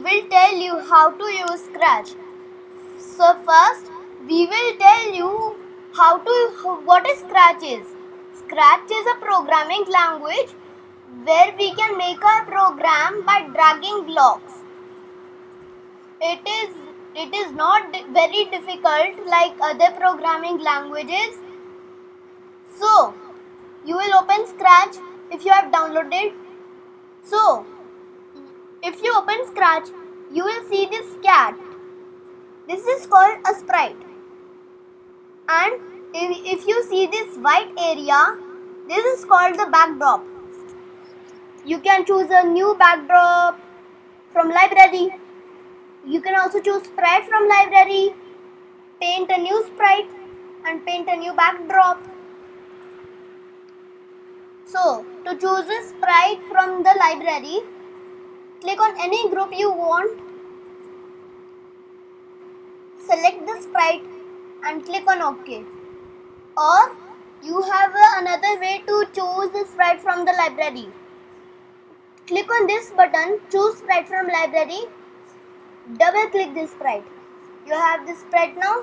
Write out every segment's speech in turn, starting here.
will tell you how to use Scratch. So first, we will tell you what is Scratch is. Scratch is a programming language where we can make our program by dragging blocks. It is not very difficult like other programming languages. So, you will open Scratch if you have downloaded. So, if you open Scratch, you will see this cat. This is called a sprite. And if you see this white area, this is called the backdrop. You can choose a new backdrop from library. You can also choose sprite from library, paint a new sprite and paint a new backdrop. So, to choose a sprite from the library, click on any group you want, select the sprite and click on OK. Or you have another way to choose the sprite from the library. Click on this button, choose sprite from library, double click this sprite. You have this sprite now.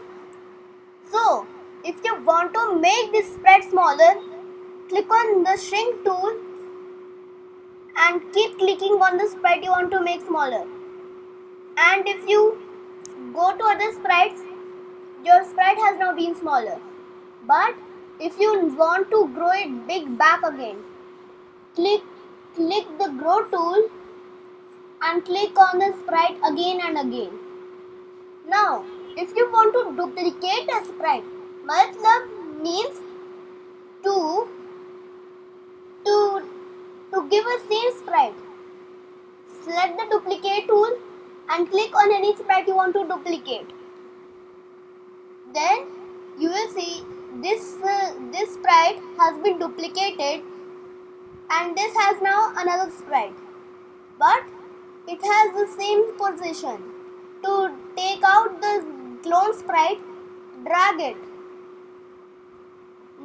So, if you want to make this sprite smaller, click on the shrink tool and keep clicking on the sprite you want to make smaller. And if you go to other sprites, your sprite has now been smaller. But if you want to grow it big back again, click the grow tool and click on the sprite again and again. Now, if you want to duplicate a sprite, matlab means to give a same sprite. Select the duplicate tool and click on any sprite you want to duplicate. Then you will see this sprite has been duplicated and this has now another sprite, but it has the same position. To take out the clone sprite, drag it.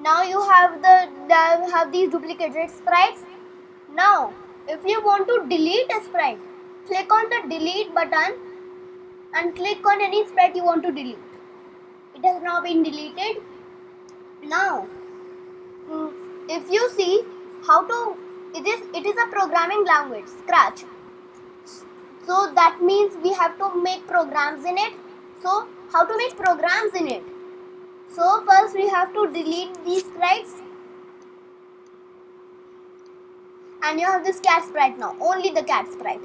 Now you have these duplicated sprites. Now if you want to delete a sprite, click on the delete button and click on any sprite you want to delete. It has now been deleted. Now if you see how to, it is a programming language, Scratch. So that means we have to make programs in it. So how to make programs in it? So first we have to delete these sprites. And you have this cat sprite now, only the cat sprite.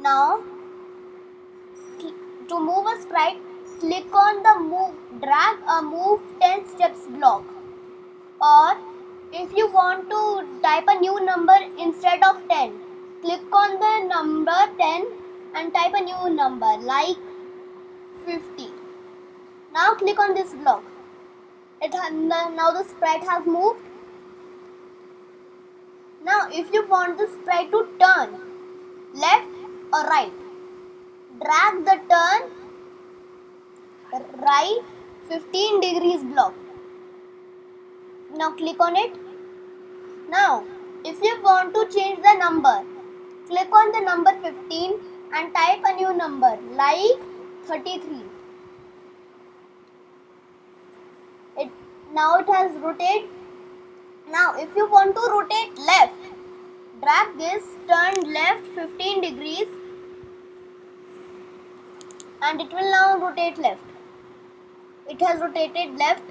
Now to move a sprite, click on the drag a move 10 steps block. Or if you want to type a new number instead of 10, click on the number 10 and type a new number like 50. Now click on this block. Now the sprite has moved. Now if you want the sprite to turn left or right, drag the turn right 15 degrees block. Now click on it. Now if you want to change the number, click on the number 15 and type a new number like 33. Now it has rotated. Now if you want to rotate left, drag this, turn left 15 degrees and it will now rotate left. It has rotated left.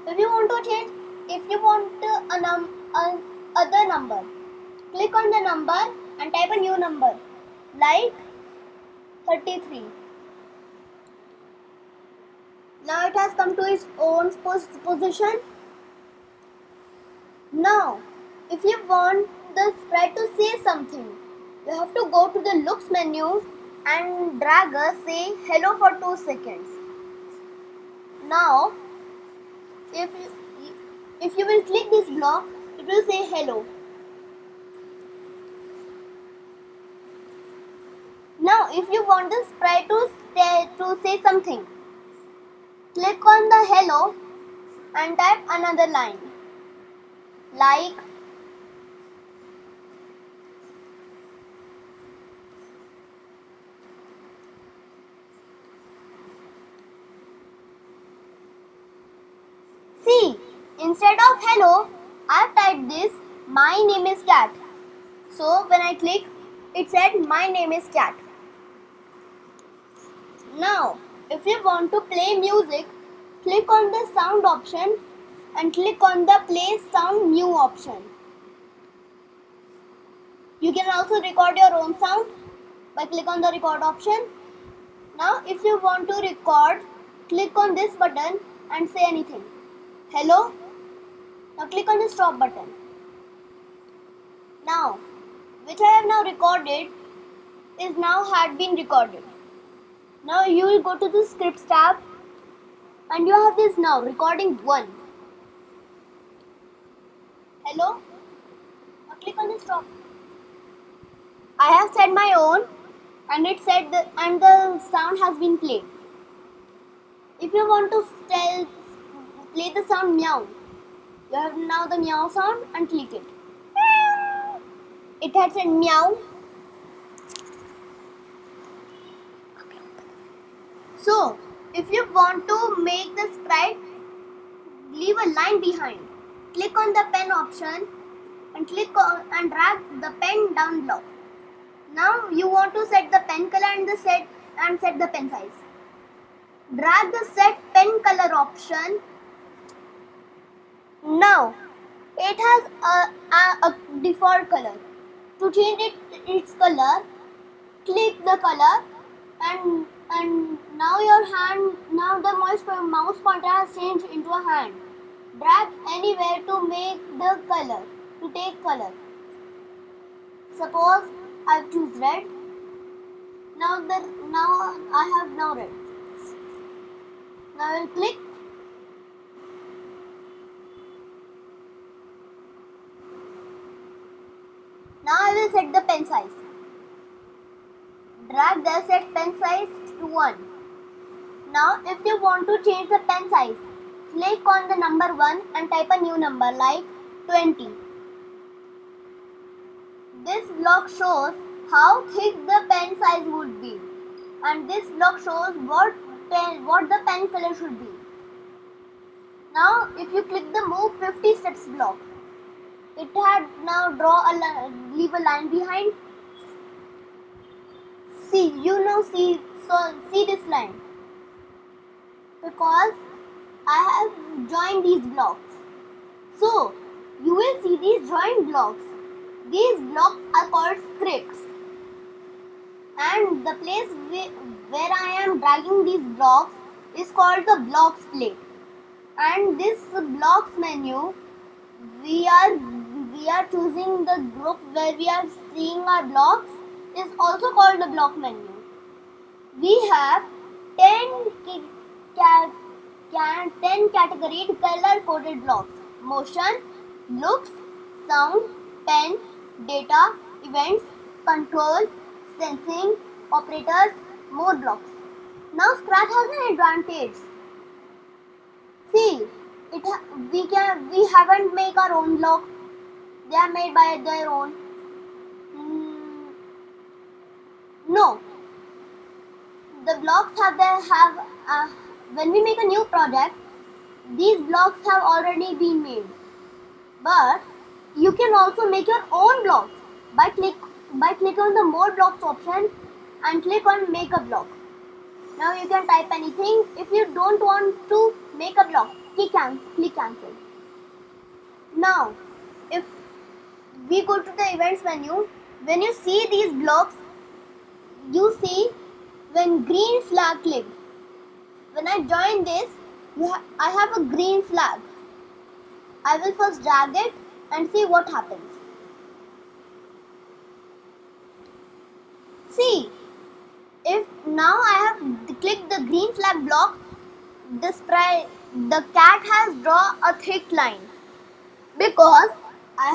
If you want to change, if you want other number, click on the number and type a new number like 33. Now it has come to its own position. Now if you want the sprite to say something, you have to go to the looks menu and drag a say hello for 2 seconds. Now if you will click this block, it will say hello. Now if you want the sprite to say something, click on the hello and type another line like instead of hello, I've typed this, my name is cat. So when I click, it said my name is cat. Now, if you want to play music, click on the sound option and click on the play sound new option. You can also record your own sound by click on the record option. Now, if you want to record, click on this button and say anything. Hello. Now click on the stop button. Now, which I have now recorded is now had been recorded. Now you will go to the scripts tab and you have this now recording 1. Hello. Now click on the stop. I have said my own and it said and the sound has been played. If you want to play the sound meow, you have now the meow sound and click it. It had said meow. So, if you want to make the sprite leave a line behind, click on the pen option and click on and drag the pen down below. Now you want to set the pen color and set the pen size. Drag the set pen color option. Now it has a default color. To change its color, click the color and now the mouse pointer has changed into a hand. Drag anywhere to make the color, to take color. Suppose I choose red. Now I have now red. Now I will click. Now I will set the pen size. Drag the set pen size to 1. Now if you want to change the pen size, click on the number 1 and type a new number like 20. This block shows how thick the pen size would be, and this block shows what the pen color should be. Now if you click the move 50 steps block, it had now leave a line behind. See this line because I have joined these blocks. So you will see these joined blocks. These blocks are called scripts, and the place where I am dragging these blocks is called the blocks plate. And this blocks menu, we are choosing the group where we are seeing our blocks is also called the block menu. We have 10 categorized color coded blocks: motion, looks, sound, pen, data, events, control, sensing, operators, more blocks. Now Scratch has an advantage. See, we haven't made our own block. They are made by their own. No. The blocks when we make a new project, these blocks have already been made. But you can also make your own blocks by click on the more blocks option and click on make a block. Now you can type anything. If you don't want to make a block, click cancel. Now if we go to the events menu, when you see these blocks, you see when green flag clicked. When I join this, I have a green flag. I will first drag it and see what happens. See, if now I have clicked the green flag block, the cat has drawn a thick line because I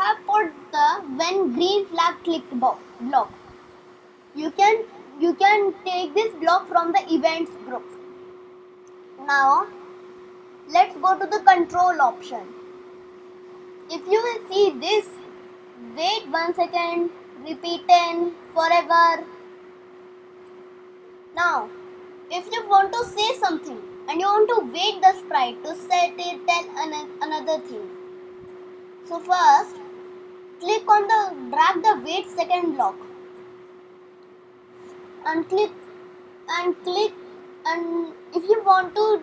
have put the when green flag clicked block. You can take this block from the events group. Now let's go to the control option. If you will see this, wait 1 second, repeat 10 forever. Now if you want to say something, and you want to wait the sprite to set it another thing. So first, drag the wait second block and click and if you want to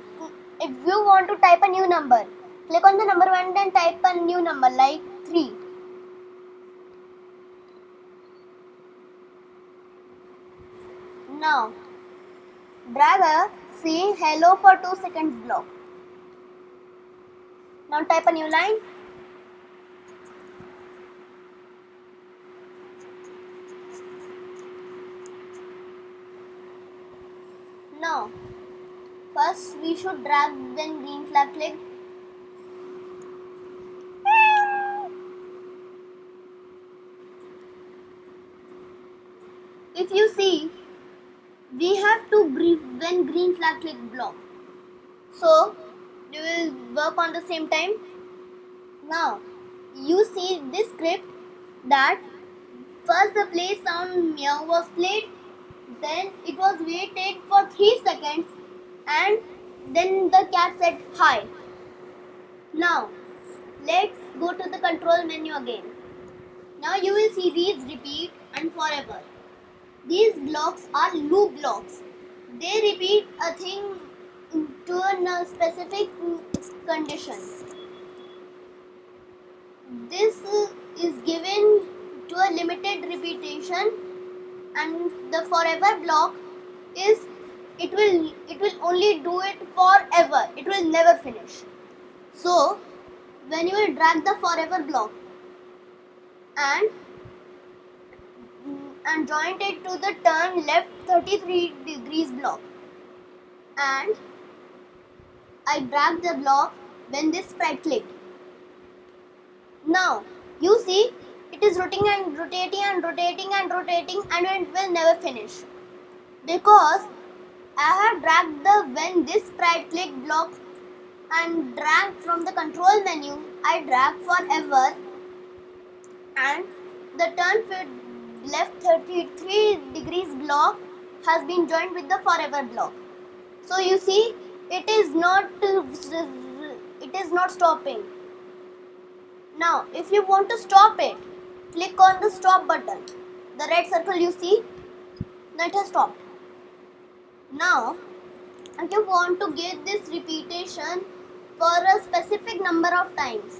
type a new number, click on the number and then type a new number like 3. Now drag a say hello for 2 seconds block. Now type a new line. Now first we should drag then green flag click. If you see, we have to brief when green flag click block. So we will work on the same time. Now you see this script that first the play sound meow was played, then it was waited for 3 seconds and then the cat said hi. Now let's go to the control menu again. Now you will see these repeat and forever. These blocks are loop blocks. They repeat a thing to a specific condition. This is given to a limited repetition, and the forever block is it will only do it forever. It will never finish. So when you will drag the forever block and joint it to the turn left 33 degrees block, and I drag the block when this sprite clicked. Now you see it is rotating and rotating and rotating and rotating and it will never finish because I have dragged the when this sprite click block and drag from the control menu. I drag forever and the turn left 33 degrees block has been joined with the forever block. So you see it is not stopping. Now if you want to stop it, click on the stop button. The red circle you see, now it has stopped. Now if you want to get this repetition for a specific number of times,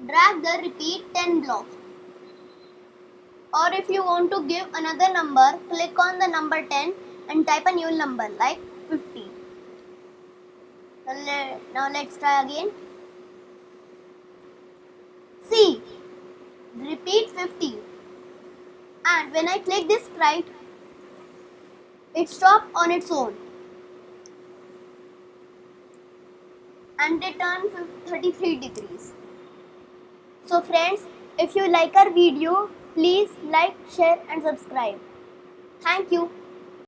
drag the repeat 10 block. Or if you want to give another number, click on the number 10 and type a new number like 50. Now let's try again. See, repeat 50. And when I click this sprite, it stopped on its own. And they turn 33 degrees. So friends, if you like our video, please like, share and subscribe. Thank you.